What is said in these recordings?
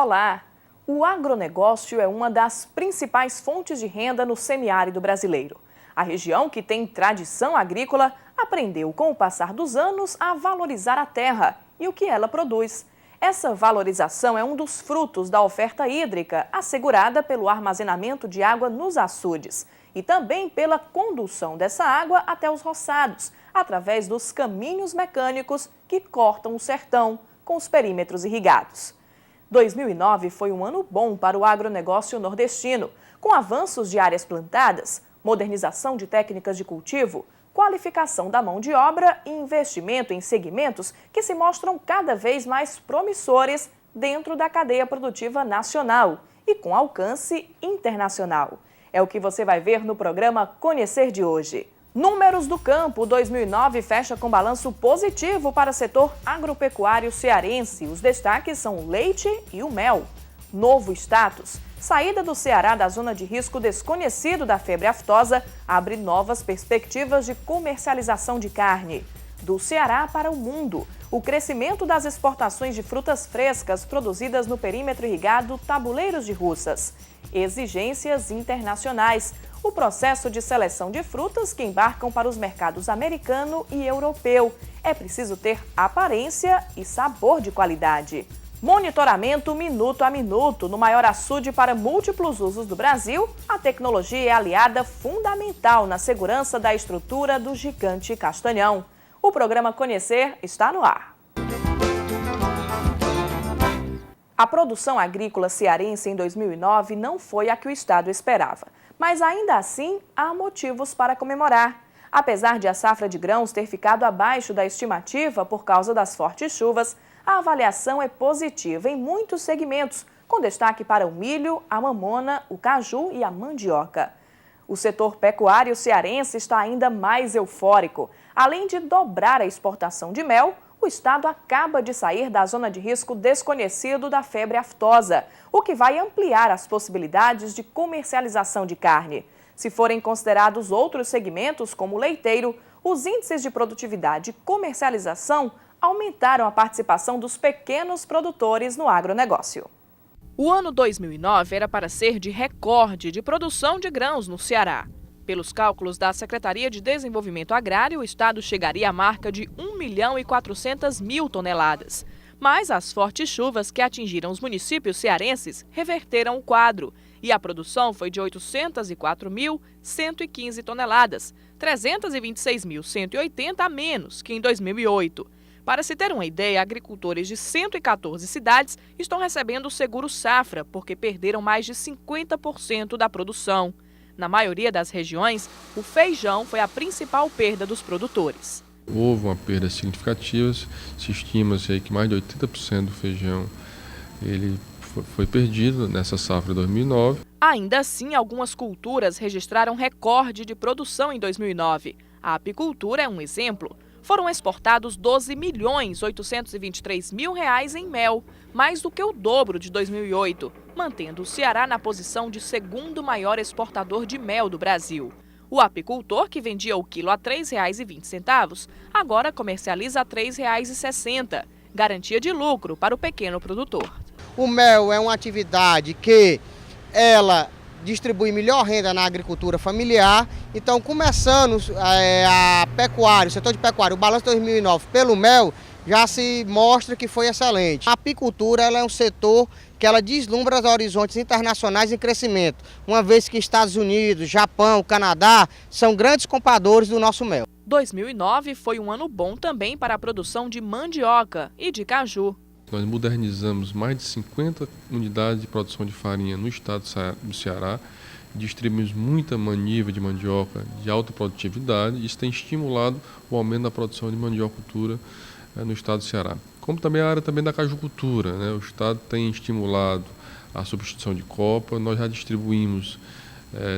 Olá! O agronegócio é uma das principais fontes de renda no semiárido brasileiro. A região, que tem tradição agrícola, aprendeu com o passar dos anos a valorizar a terra e o que ela produz. Essa valorização é um dos frutos da oferta hídrica assegurada pelo armazenamento de água nos açudes e também pela condução dessa água até os roçados, através dos caminhos mecânicos que cortam o sertão com os perímetros irrigados. 2009 foi um ano bom para o agronegócio nordestino, com avanços de áreas plantadas, modernização de técnicas de cultivo, qualificação da mão de obra e investimento em segmentos que se mostram cada vez mais promissores dentro da cadeia produtiva nacional e com alcance internacional. É o que você vai ver no programa Conhecer de hoje. Números do campo. 2009 fecha com balanço positivo para o setor agropecuário cearense. Os destaques são o leite e o mel. Novo status. Saída do Ceará da zona de risco desconhecido da febre aftosa abre novas perspectivas de comercialização de carne. Do Ceará para o mundo. O crescimento das exportações de frutas frescas produzidas no perímetro irrigado Tabuleiros de Russas. Exigências internacionais. O processo de seleção de frutas que embarcam para os mercados americano e europeu. É preciso ter aparência e sabor de qualidade. Monitoramento minuto a minuto. No maior açude para múltiplos usos do Brasil, a tecnologia é aliada fundamental na segurança da estrutura do gigante Castanhão. O programa Conhecer está no ar. A produção agrícola cearense em 2009 não foi a que o estado esperava, mas ainda assim há motivos para comemorar. Apesar de a safra de grãos ter ficado abaixo da estimativa por causa das fortes chuvas, a avaliação é positiva em muitos segmentos, com destaque para o milho, a mamona, o caju e a mandioca. O setor pecuário cearense está ainda mais eufórico. Além de dobrar a exportação de mel, o estado acaba de sair da zona de risco desconhecido da febre aftosa, o que vai ampliar as possibilidades de comercialização de carne. Se forem considerados outros segmentos, como o leiteiro, os índices de produtividade e comercialização aumentaram a participação dos pequenos produtores no agronegócio. O ano 2009 era para ser de recorde de produção de grãos no Ceará. Pelos cálculos da Secretaria de Desenvolvimento Agrário, o estado chegaria à marca de 1.400.000 toneladas. Mas as fortes chuvas que atingiram os municípios cearenses reverteram o quadro e a produção foi de 804.115 toneladas, 326.180 a menos que em 2008. Para se ter uma ideia, agricultores de 114 cidades estão recebendo o seguro safra porque perderam mais de 50% da produção. Na maioria das regiões, o feijão foi a principal perda dos produtores. Houve uma perda significativa, se estima-se que mais de 80% do feijão ele foi perdido nessa safra de 2009. Ainda assim, algumas culturas registraram recorde de produção em 2009. A apicultura é um exemplo. Foram exportados R$12.823.000 em mel, mais do que o dobro de 2008, mantendo o Ceará na posição de segundo maior exportador de mel do Brasil. O apicultor, que vendia o quilo a R$ 3,20, agora comercializa a R$ 3,60, garantia de lucro para o pequeno produtor. O mel é uma atividade que ela distribui melhor renda na agricultura familiar. Então, começando a pecuária, o setor de pecuária, o balanço de 2009 pelo mel, já se mostra que foi excelente. A apicultura ela é um setor que ela deslumbra os horizontes internacionais em crescimento, uma vez que Estados Unidos, Japão, Canadá são grandes compradores do nosso mel. 2009 foi um ano bom também para a produção de mandioca e de caju. Nós modernizamos mais de 50 unidades de produção de farinha no estado do Ceará, distribuímos muita maniva de mandioca de alta produtividade. Isso tem estimulado o aumento da produção de mandiocultura no estado do Ceará. Como também a área também da cajucultura, né? O estado tem estimulado a substituição de copa. Nós já distribuímos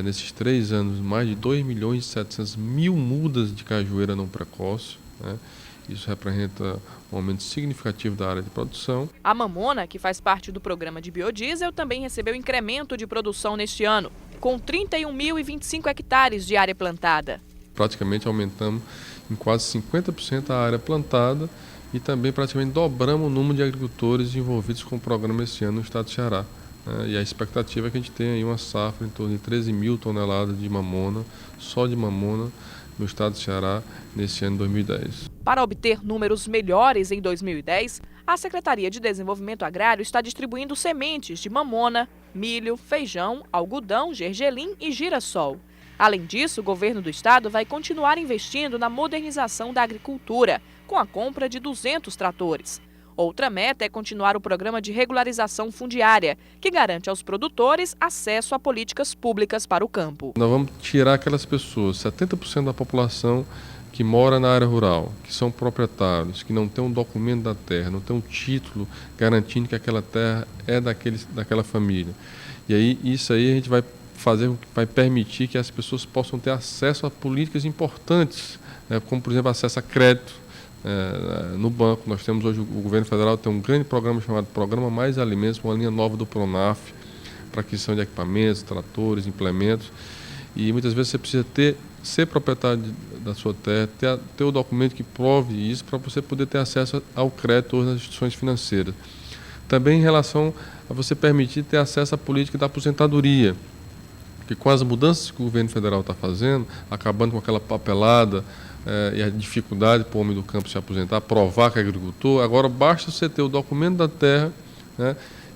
nesses 3 anos mais de 2.700.000 mudas de cajueira não precoce, né? Isso representa um aumento significativo da área de produção. A mamona, que faz parte do programa de biodiesel, também recebeu incremento de produção neste ano, com 31.025 hectares de área plantada. Praticamente aumentamos em quase 50% a área plantada e também praticamente dobramos o número de agricultores envolvidos com o programa esse ano no estado do Ceará. E a expectativa é que a gente tenha aí uma safra em torno de 13 mil toneladas de mamona, só de mamona, no estado do Ceará nesse ano de 2010. Para obter números melhores em 2010, a Secretaria de Desenvolvimento Agrário está distribuindo sementes de mamona, milho, feijão, algodão, gergelim e girassol. Além disso, o governo do estado vai continuar investindo na modernização da agricultura, com a compra de 200 tratores. Outra meta é continuar o programa de regularização fundiária, que garante aos produtores acesso a políticas públicas para o campo. Nós vamos tirar aquelas pessoas, 70% da população que mora na área rural, que são proprietários, que não tem um documento da terra, não tem um título garantindo que aquela terra é daquela família. E aí isso aí a gente vai permitir que as pessoas possam ter acesso a políticas importantes, como por exemplo acesso a crédito no banco. Nós temos hoje, o governo federal tem um grande programa chamado Programa Mais Alimentos, uma linha nova do Pronaf, para aquisição de equipamentos, tratores, implementos. E muitas vezes você precisa ser proprietário da sua terra, ter o documento que prove isso para você poder ter acesso ao crédito hoje nas instituições financeiras. Também em relação a você permitir ter acesso à política da aposentadoria, que com as mudanças que o governo federal está fazendo, acabando com aquela papelada e a dificuldade para o homem do campo se aposentar, provar que é agricultor, agora basta você ter o documento da terra,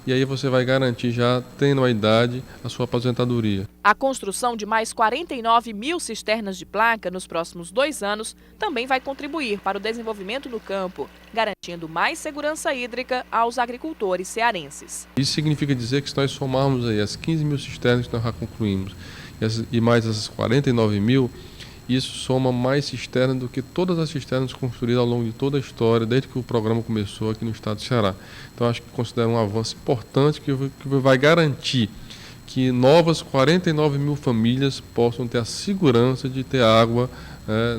e aí você vai garantir, já tendo a idade, a sua aposentadoria. A construção de mais 49 mil cisternas de placa nos próximos 2 anos também vai contribuir para o desenvolvimento no campo, garantindo mais segurança hídrica aos agricultores cearenses. Isso significa dizer que se nós somarmos aí as 15 mil cisternas que nós já concluímos e mais essas 49 mil, isso soma mais cisternas do que todas as cisternas construídas ao longo de toda a história, desde que o programa começou aqui no estado do Ceará. Então, acho que considero um avanço importante que vai garantir que novas 49 mil famílias possam ter a segurança de ter água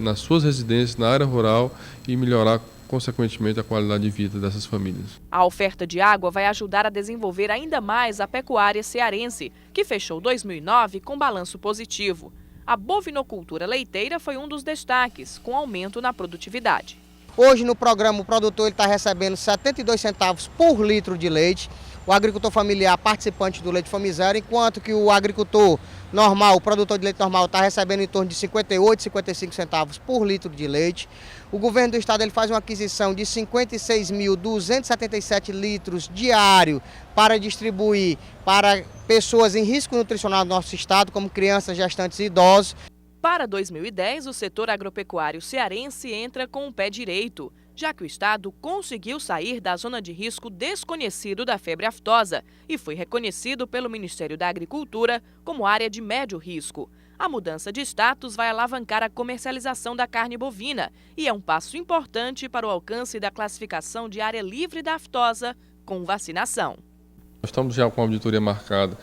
nas suas residências, na área rural, e melhorar, consequentemente, a qualidade de vida dessas famílias. A oferta de água vai ajudar a desenvolver ainda mais a pecuária cearense, que fechou 2009 com balanço positivo. A bovinocultura leiteira foi um dos destaques, com aumento na produtividade. Hoje no programa o produtor está recebendo 72 centavos por litro de leite, o agricultor familiar participante do leite Fome Zero, enquanto que o agricultor normal, o produtor de leite normal, está recebendo em torno de 58, 55 centavos por litro de leite. O governo do estado ele faz uma aquisição de 56.277 litros diário para distribuir para pessoas em risco nutricional do nosso estado, como crianças, gestantes e idosos. Para 2010, o setor agropecuário cearense entra com o pé direito, já que o estado conseguiu sair da zona de risco desconhecido da febre aftosa e foi reconhecido pelo Ministério da Agricultura como área de médio risco. A mudança de status vai alavancar a comercialização da carne bovina e é um passo importante para o alcance da classificação de área livre da aftosa com vacinação. Nós estamos já com a auditoria marcada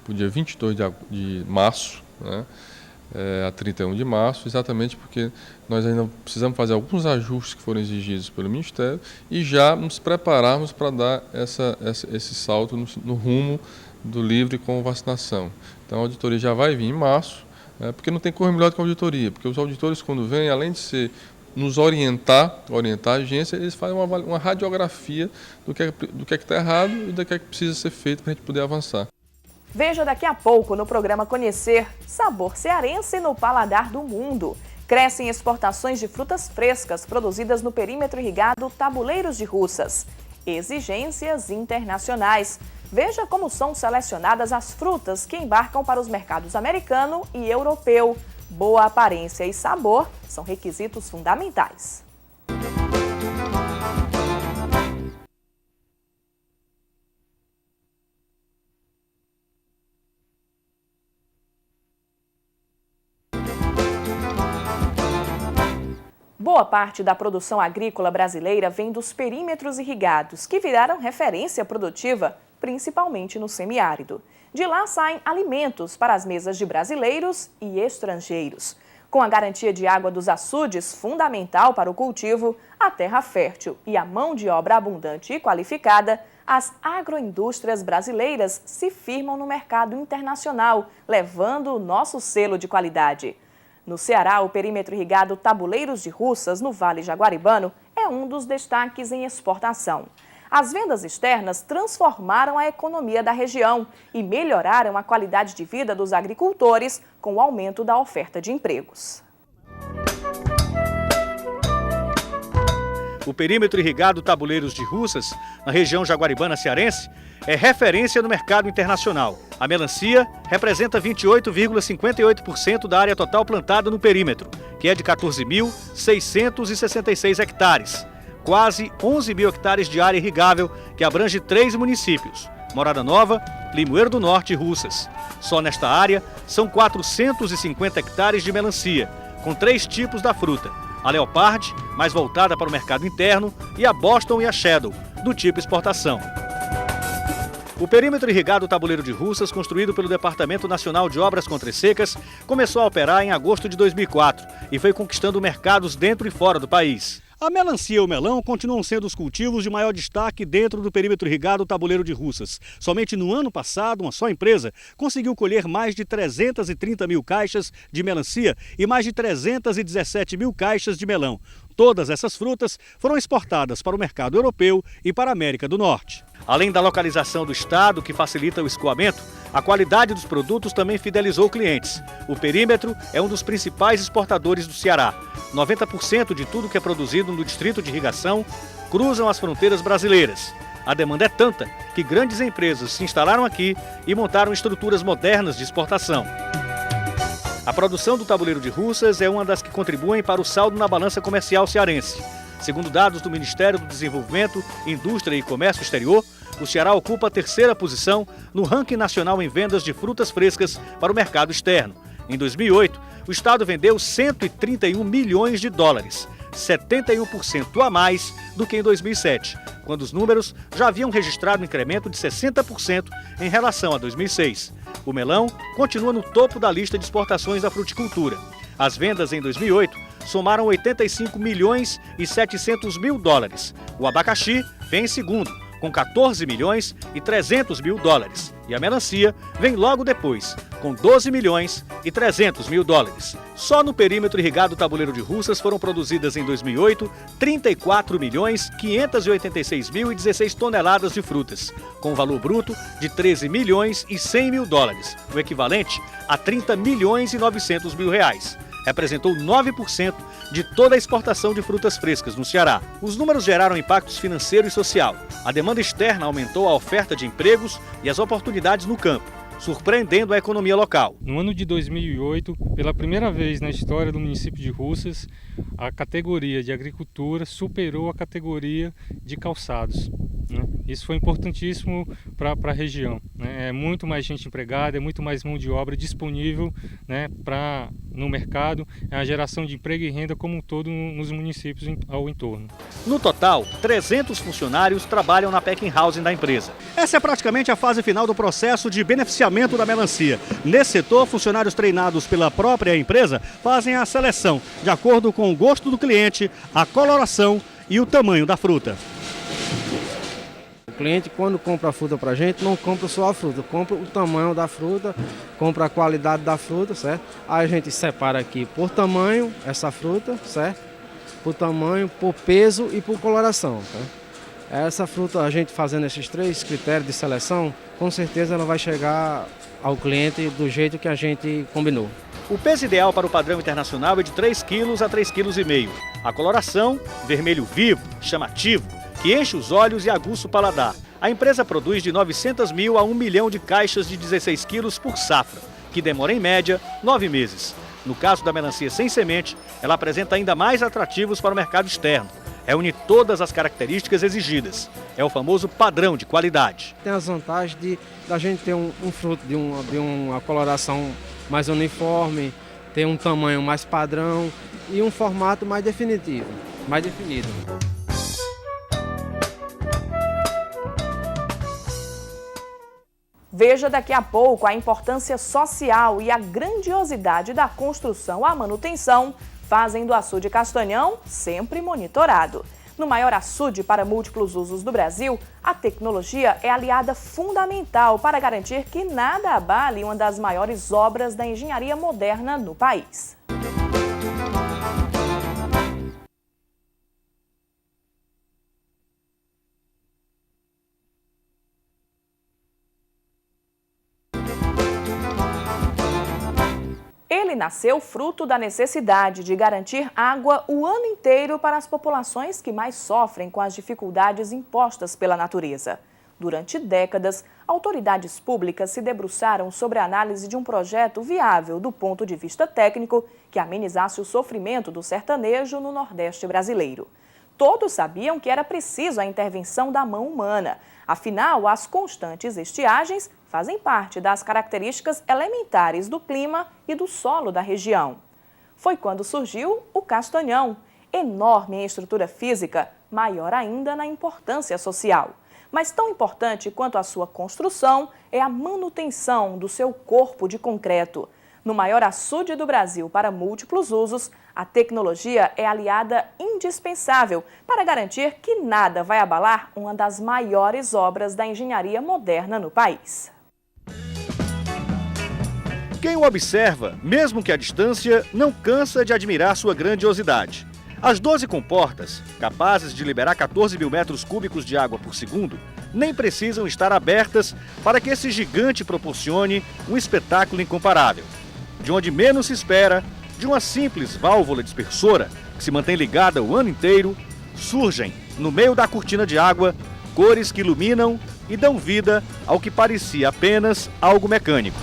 para o dia 22 de março, a 31 de março, exatamente porque nós ainda precisamos fazer alguns ajustes que foram exigidos pelo Ministério e já nos prepararmos para dar esse salto no rumo do livre com vacinação. Então a auditoria já vai vir em março, porque não tem coisa melhor do que a auditoria, porque os auditores, quando vêm, além de nos orientar a agência, eles fazem uma radiografia do que está errado e do que precisa ser feito para a gente poder avançar. Veja daqui a pouco no programa Conhecer Sabor Cearense no Paladar do Mundo. Crescem exportações de frutas frescas produzidas no perímetro irrigado Tabuleiros de Russas. Exigências internacionais. Veja como são selecionadas as frutas que embarcam para os mercados americano e europeu. Boa aparência e sabor são requisitos fundamentais. Boa parte da produção agrícola brasileira vem dos perímetros irrigados, que viraram referência produtiva, principalmente no semiárido. De lá saem alimentos para as mesas de brasileiros e estrangeiros. Com a garantia de água dos açudes, fundamental para o cultivo, a terra fértil e a mão de obra abundante e qualificada, as agroindústrias brasileiras se firmam no mercado internacional, levando o nosso selo de qualidade. No Ceará, o perímetro irrigado Tabuleiros de Russas, no Vale Jaguaribano, é é um dos destaques em exportação. As vendas externas transformaram a economia da região e melhoraram a qualidade de vida dos agricultores com o aumento da oferta de empregos. O perímetro irrigado Tabuleiros de Russas, na região jaguaribana cearense, é referência no mercado internacional. A melancia representa 28,58% da área total plantada no perímetro, que é de 14.666 hectares. Quase 11 mil hectares de área irrigável, que abrange 3 municípios, Morada Nova, Limoeiro do Norte e Russas. Só nesta área são 450 hectares de melancia, com 3 tipos da fruta. A Leopard, mais voltada para o mercado interno, e a Boston e a Shadow, do tipo exportação. O perímetro irrigado Tabuleiro de Russas, construído pelo Departamento Nacional de Obras Contra-Secas, começou a operar em agosto de 2004 e foi conquistando mercados dentro e fora do país. A melancia e o melão continuam sendo os cultivos de maior destaque dentro do perímetro irrigado Tabuleiro de Russas. Somente no ano passado, uma só empresa conseguiu colher mais de 330 mil caixas de melancia e mais de 317 mil caixas de melão. Todas essas frutas foram exportadas para o mercado europeu e para a América do Norte. Além da localização do estado, que facilita o escoamento, a qualidade dos produtos também fidelizou clientes. O perímetro é um dos principais exportadores do Ceará. 90% de tudo que é produzido no distrito de irrigação cruzam as fronteiras brasileiras. A demanda é tanta que grandes empresas se instalaram aqui e montaram estruturas modernas de exportação. A produção do Tabuleiro de Russas é uma das que contribuem para o saldo na balança comercial cearense. Segundo dados do Ministério do Desenvolvimento, Indústria e Comércio Exterior, o Ceará ocupa a terceira posição no ranking nacional em vendas de frutas frescas para o mercado externo. Em 2008, o estado vendeu 131 milhões de dólares, 71% a mais do que em 2007, quando os números já haviam registrado um incremento de 60% em relação a 2006. O melão continua no topo da lista de exportações da fruticultura. As vendas em 2008 somaram 85 milhões e 700 mil dólares. O abacaxi vem em segundo, com 14 milhões e 300 mil dólares. E a melancia vem logo depois, com 12 milhões e 300 mil dólares. Só no perímetro irrigado Tabuleiro de Russas foram produzidas em 2008 34 milhões 586 mil e 16 toneladas de frutas, com valor bruto de 13 milhões e 100 mil dólares, o equivalente a 30 milhões e 900 mil reais. Representou 9% de toda a exportação de frutas frescas no Ceará. Os números geraram impactos financeiro e social. A demanda externa aumentou a oferta de empregos e as oportunidades no campo, surpreendendo a economia local. No ano de 2008, pela primeira vez na história do município de Russas, a categoria de agricultura superou a categoria de calçados. Isso foi importantíssimo para a região. É muito mais gente empregada, é muito mais mão de obra disponível no mercado, é a geração de emprego e renda como um todo nos municípios ao entorno. No total, 300 funcionários trabalham na packing house da empresa. Essa é praticamente a fase final do processo de beneficiamento da melancia. Nesse setor, funcionários treinados pela própria empresa fazem a seleção de acordo com o gosto do cliente, a coloração e o tamanho da fruta. O cliente, quando compra a fruta para a gente, não compra só a fruta, compra o tamanho da fruta, compra a qualidade da fruta, certo? Aí a gente separa aqui por tamanho essa fruta, certo? Por tamanho, por peso e por coloração, certo? Essa fruta, a gente fazendo esses 3 critérios de seleção, com certeza ela vai chegar ao cliente do jeito que a gente combinou. O peso ideal para o padrão internacional é de 3 kg a 3,5 kg. A coloração, vermelho vivo, chamativo, que enche os olhos e aguça o paladar. A empresa produz de 900 mil a 1 milhão de caixas de 16 quilos por safra, que demora em média 9 meses. No caso da melancia sem semente, ela apresenta ainda mais atrativos para o mercado externo. Reúne todas as características exigidas. É o famoso padrão de qualidade. Tem as vantagens da gente ter um fruto de uma coloração mais uniforme, ter um tamanho mais padrão e um formato mais definido. Veja daqui a pouco a importância social e a grandiosidade da construção à manutenção fazem do açude Castanhão sempre monitorado. No maior açude para múltiplos usos do Brasil, a tecnologia é aliada fundamental para garantir que nada abale uma das maiores obras da engenharia moderna no país. Ele nasceu fruto da necessidade de garantir água o ano inteiro para as populações que mais sofrem com as dificuldades impostas pela natureza. Durante décadas, autoridades públicas se debruçaram sobre a análise de um projeto viável do ponto de vista técnico que amenizasse o sofrimento do sertanejo no Nordeste brasileiro. Todos sabiam que era preciso a intervenção da mão humana. Afinal, as constantes estiagens fazem parte das características elementares do clima e do solo da região. Foi quando surgiu o Castanhão, enorme em estrutura física, maior ainda na importância social. Mas tão importante quanto a sua construção é a manutenção do seu corpo de concreto. No maior açude do Brasil para múltiplos usos, a tecnologia é aliada indispensável para garantir que nada vai abalar uma das maiores obras da engenharia moderna no país. Quem o observa, mesmo que à distância, não cansa de admirar sua grandiosidade. As 12 comportas, capazes de liberar 14 mil metros cúbicos de água por segundo, nem precisam estar abertas para que esse gigante proporcione um espetáculo incomparável. De onde menos se espera, de uma simples válvula dispersora que se mantém ligada o ano inteiro, surgem, no meio da cortina de água, cores que iluminam e dão vida ao que parecia apenas algo mecânico.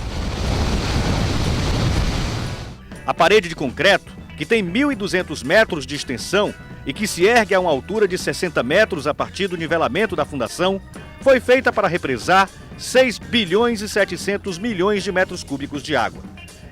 A parede de concreto, que tem 1.200 metros de extensão e que se ergue a uma altura de 60 metros a partir do nivelamento da fundação, foi feita para represar 6 bilhões e 700 milhões de metros cúbicos de água.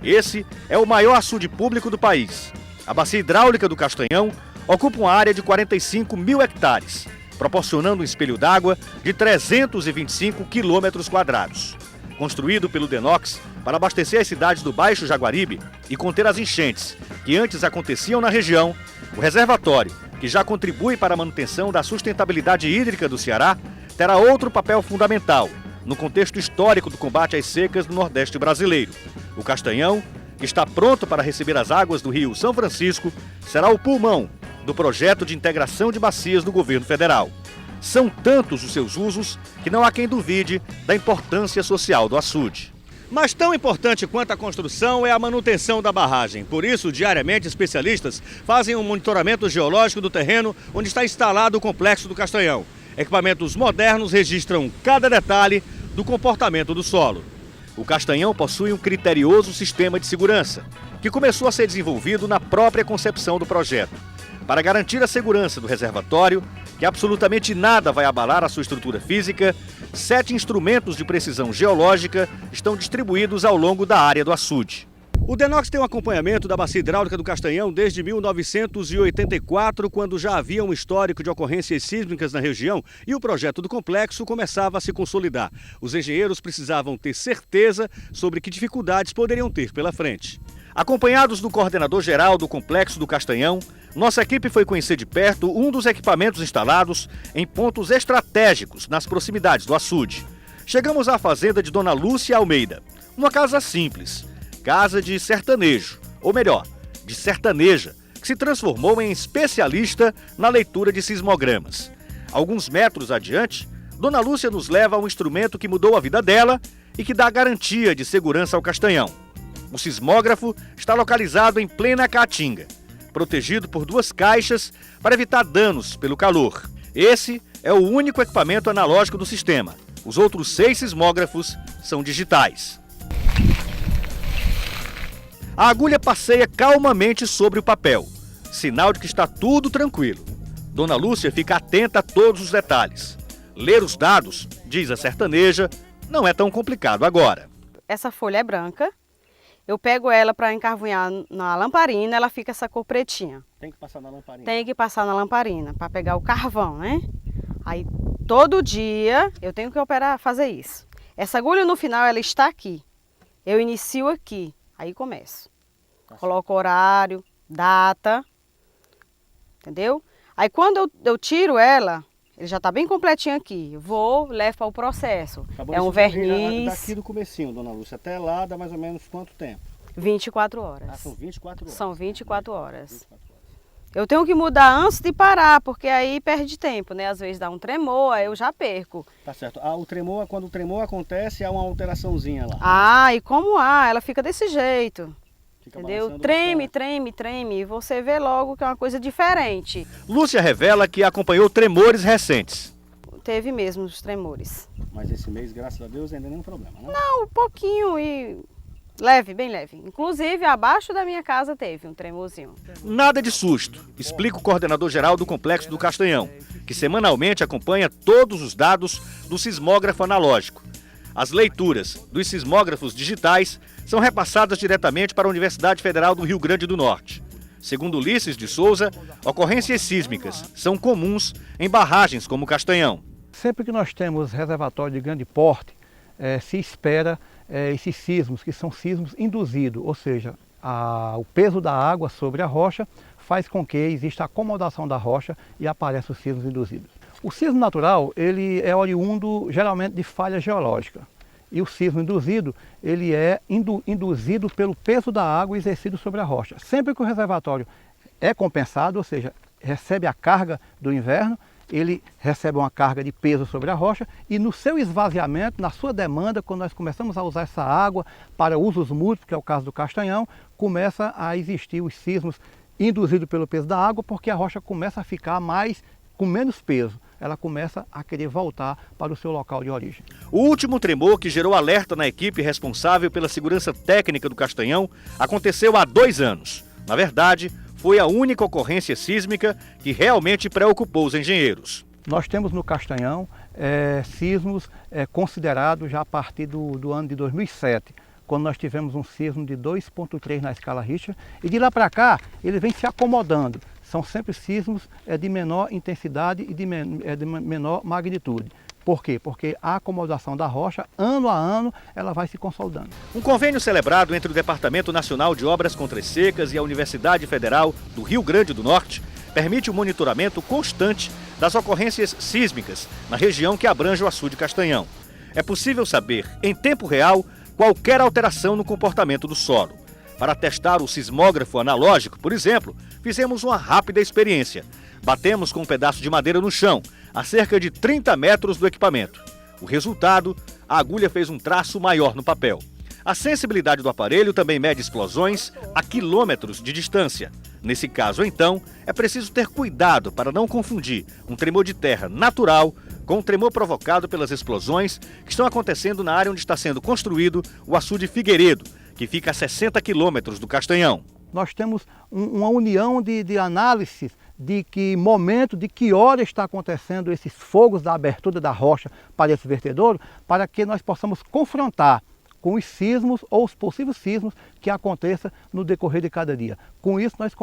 Esse é o maior açude público do país. A bacia hidráulica do Castanhão ocupa uma área de 45 mil hectares, proporcionando um espelho d'água de 325 quilômetros quadrados. Construído pelo Denox para abastecer as cidades do Baixo Jaguaribe e conter as enchentes que antes aconteciam na região, o reservatório, que já contribui para a manutenção da sustentabilidade hídrica do Ceará, terá outro papel fundamental no contexto histórico do combate às secas no Nordeste brasileiro. O Castanhão, que está pronto para receber as águas do Rio São Francisco, será o pulmão do projeto de integração de bacias do governo federal. São tantos os seus usos que não há quem duvide da importância social do açude. Mas tão importante quanto a construção é a manutenção da barragem. Por isso, diariamente, especialistas fazem um monitoramento geológico do terreno onde está instalado o complexo do Castanhão. Equipamentos modernos registram cada detalhe do comportamento do solo. O Castanhão possui um criterioso sistema de segurança, que começou a ser desenvolvido na própria concepção do projeto. Para garantir a segurança do reservatório, que absolutamente nada vai abalar a sua estrutura física, 7 instrumentos de precisão geológica estão distribuídos ao longo da área do açude. O Denox tem um acompanhamento da bacia hidráulica do Castanhão desde 1984, quando já havia um histórico de ocorrências sísmicas na região e o projeto do complexo começava a se consolidar. Os engenheiros precisavam ter certeza sobre que dificuldades poderiam ter pela frente. Acompanhados do coordenador-geral do complexo do Castanhão, nossa equipe foi conhecer de perto um dos equipamentos instalados em pontos estratégicos nas proximidades do açude. Chegamos à fazenda de Dona Lúcia Almeida, uma casa simples, casa de sertanejo, ou melhor, de sertaneja, que se transformou em especialista na leitura de sismogramas. Alguns metros adiante, Dona Lúcia nos leva a um instrumento que mudou a vida dela e que dá garantia de segurança ao Castanhão. O sismógrafo está localizado em plena caatinga, protegido por 2 caixas para evitar danos pelo calor. Esse é o único equipamento analógico do sistema. Os outros 6 sismógrafos são digitais. A agulha passeia calmamente sobre o papel, sinal de que está tudo tranquilo. Dona Lúcia fica atenta a todos os detalhes. Ler os dados, diz a sertaneja, não é tão complicado agora. Essa folha é branca. Eu pego ela para encarvunhar na lamparina, ela fica essa cor pretinha. Tem que passar na lamparina? Tem que passar na lamparina, para pegar o carvão, né? Aí, todo dia, eu tenho que fazer isso. Essa agulha, no final, ela está aqui. Eu inicio aqui, aí começo. Coloco horário, data, entendeu? Aí, quando eu tiro ela, ele já está bem completinho aqui. Vou, levo para o processo. É um verniz. Daqui do comecinho, Dona Lúcia, até lá dá mais ou menos quanto tempo? 24 horas. Ah, são 24 horas? São 24 horas. 24 horas. Eu tenho que mudar antes de parar, porque aí perde tempo, né? Às vezes dá um tremor, aí eu já perco. Tá certo. O tremor, quando o tremor acontece, há uma alteraçãozinha lá. Ah, e como ela fica desse jeito. entendeu? Treme, e você vê logo que é uma coisa diferente. Lúcia revela que acompanhou tremores recentes. Teve mesmo os tremores. Mas esse mês, graças a Deus, ainda nenhum problema, né? Não, um pouquinho e leve, bem leve. Inclusive, abaixo da minha casa teve um tremorzinho. Nada de susto, explica o coordenador-geral do Complexo do Castanhão, que semanalmente acompanha todos os dados do sismógrafo analógico. As leituras dos sismógrafos digitais são repassadas diretamente para a Universidade Federal do Rio Grande do Norte. Segundo Ulisses de Souza, ocorrências sísmicas são comuns em barragens como o Castanhão. Sempre que nós temos reservatório de grande porte, se espera esses sismos, que são sismos induzidos, ou seja, o peso da água sobre a rocha faz com que exista acomodação da rocha e apareçam os sismos induzidos. O sismo natural ele é oriundo geralmente de falha geológica. E o sismo induzido, ele é induzido pelo peso da água exercido sobre a rocha. Sempre que o reservatório é compensado, ou seja, recebe a carga do inverno, ele recebe uma carga de peso sobre a rocha e no seu esvaziamento, na sua demanda, quando nós começamos a usar essa água para usos múltiplos, que é o caso do Castanhão, começa a existir os sismos induzidos pelo peso da água, porque a rocha começa a ficar com menos peso. Ela começa a querer voltar para o seu local de origem. O último tremor que gerou alerta na equipe responsável pela segurança técnica do Castanhão aconteceu há 2 anos. Na verdade, foi a única ocorrência sísmica que realmente preocupou os engenheiros. Nós temos no Castanhão sismos considerados já a partir do ano de 2007, quando nós tivemos um sismo de 2,3 na escala Richter, e de lá para cá ele vem se acomodando. São sempre sismos de menor intensidade e de menor magnitude. Por quê? Porque a acomodação da rocha, ano a ano, ela vai se consolidando. Um convênio celebrado entre o Departamento Nacional de Obras Contra as Secas e a Universidade Federal do Rio Grande do Norte permite o monitoramento constante das ocorrências sísmicas na região que abrange o açude Castanhão. É possível saber, em tempo real, qualquer alteração no comportamento do solo. Para testar o sismógrafo analógico, por exemplo, fizemos uma rápida experiência. Batemos com um pedaço de madeira no chão, a cerca de 30 metros do equipamento. O resultado, a agulha fez um traço maior no papel. A sensibilidade do aparelho também mede explosões a quilômetros de distância. Nesse caso, então, é preciso ter cuidado para não confundir um tremor de terra natural com um tremor provocado pelas explosões que estão acontecendo na área onde está sendo construído o açude Figueiredo, que fica a 60 quilômetros do Castanhão. Nós temos uma união de análises de que momento, de que hora está acontecendo esses fogos da abertura da rocha para esse vertedouro, para que nós possamos confrontar com os sismos ou os possíveis sismos que aconteçam no decorrer de cada dia. Com isso nós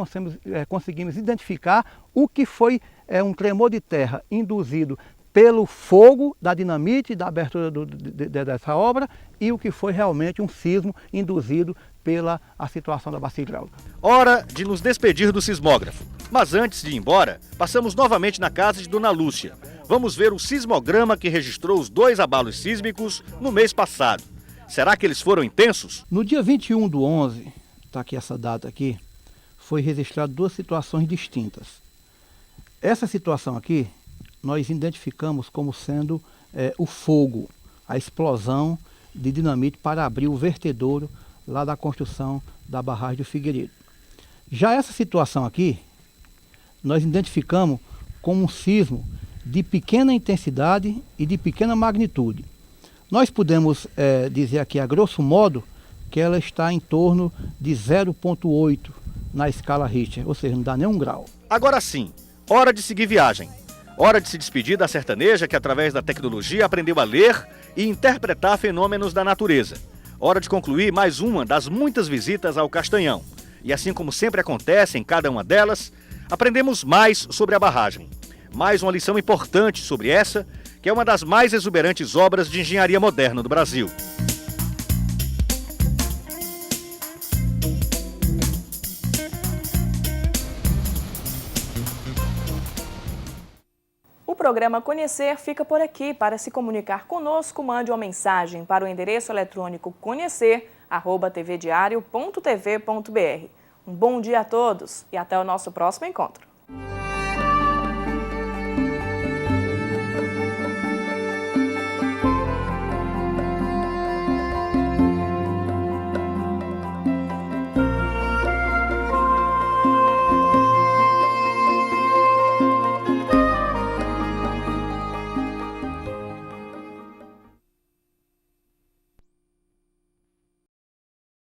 conseguimos identificar o que foi um tremor de terra induzido pelo fogo da dinamite, da abertura dessa obra, e o que foi realmente um sismo induzido pela situação da bacia hidráulica. Hora de nos despedir do sismógrafo. Mas antes de ir embora, passamos novamente na casa de Dona Lúcia. Vamos ver o sismograma que registrou os 2 abalos sísmicos no mês passado. Será que eles foram intensos? No dia 21/11, está aqui essa data aqui, foi registrado 2 situações distintas. Essa situação aqui, nós identificamos como sendo o fogo, a explosão de dinamite para abrir o vertedouro lá da construção da barragem do Figueiredo. Já essa situação aqui, nós identificamos como um sismo de pequena intensidade e de pequena magnitude. Nós podemos dizer aqui, a grosso modo, que ela está em torno de 0,8 na escala Richter, ou seja, não dá nem 1 grau. Agora sim, hora de seguir viagem. Hora de se despedir da sertaneja que, através da tecnologia, aprendeu a ler e interpretar fenômenos da natureza. Hora de concluir mais uma das muitas visitas ao Castanhão. E assim como sempre acontece em cada uma delas, aprendemos mais sobre a barragem. Mais uma lição importante sobre essa, que é uma das mais exuberantes obras de engenharia moderna do Brasil. O programa Conhecer fica por aqui. Para se comunicar conosco, mande uma mensagem para o endereço eletrônico conhecer@tvdiario.tv.br. Um bom dia a todos e até o nosso próximo encontro.